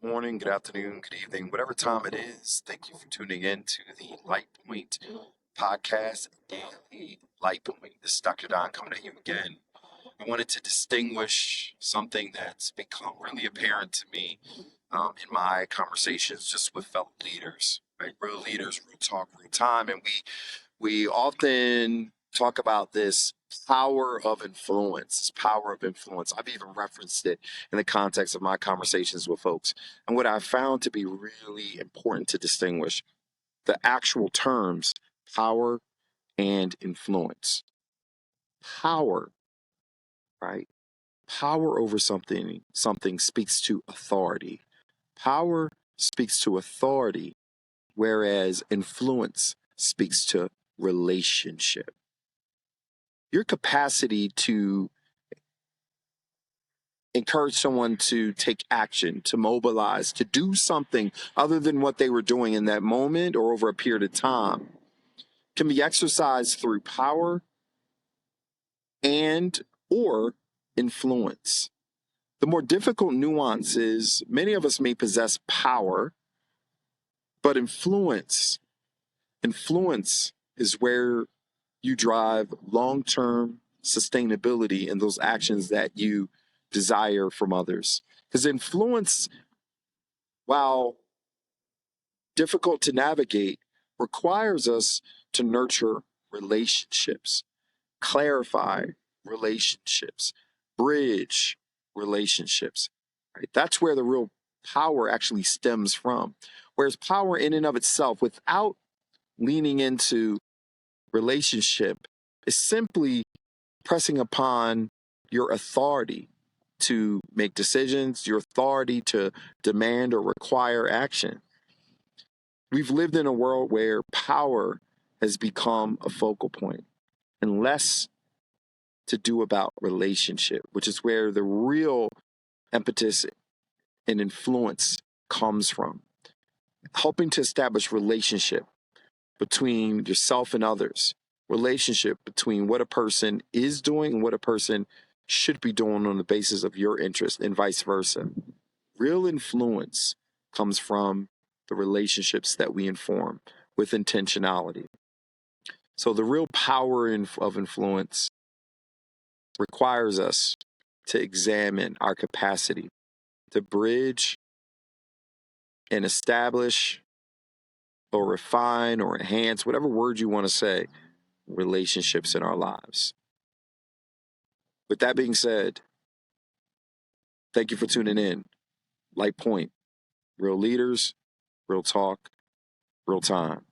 Morning, good afternoon, good evening, whatever time it is. Thank you for tuning in to the LightPoint podcast, Daily LightPoint. This is Dr. Don coming at you again. I wanted to distinguish something that's become really apparent to me in my conversations just with fellow leaders, right? Real leaders, real talk, real time. And we often talk about this power of influence, this power of influence. I've even referenced it in the context of my conversations with folks. And what I found to be really important to distinguish the actual terms power and influence. Power, right? Power over something speaks to authority. Power speaks to authority, whereas influence speaks to relationship. Your capacity to encourage someone to take action, to mobilize, to do something other than what they were doing in that moment or over a period of time can be exercised through power and or influence. The more difficult nuance is many of us may possess power, but influence is where you drive long-term sustainability in those actions that you desire from others. Because influence, while difficult to navigate, requires us to nurture relationships, clarify relationships, bridge relationships. Right? That's where the real power actually stems from. Whereas power in and of itself, without leaning into relationship, is simply pressing upon your authority to make decisions, your authority to demand or require action. We've lived in a world where power has become a focal point and less to do about relationship, which is where the real impetus and influence comes from. Helping to establish relationship between yourself and others, relationship between what a person is doing and what a person should be doing on the basis of your interest and vice versa. Real influence comes from the relationships that we inform with intentionality. So the real power of influence requires us to examine our capacity to bridge and establish or refine or enhance, whatever word you want to say, relationships in our lives. With that being said, thank you for tuning in. Light Point, real leaders, real talk, real time.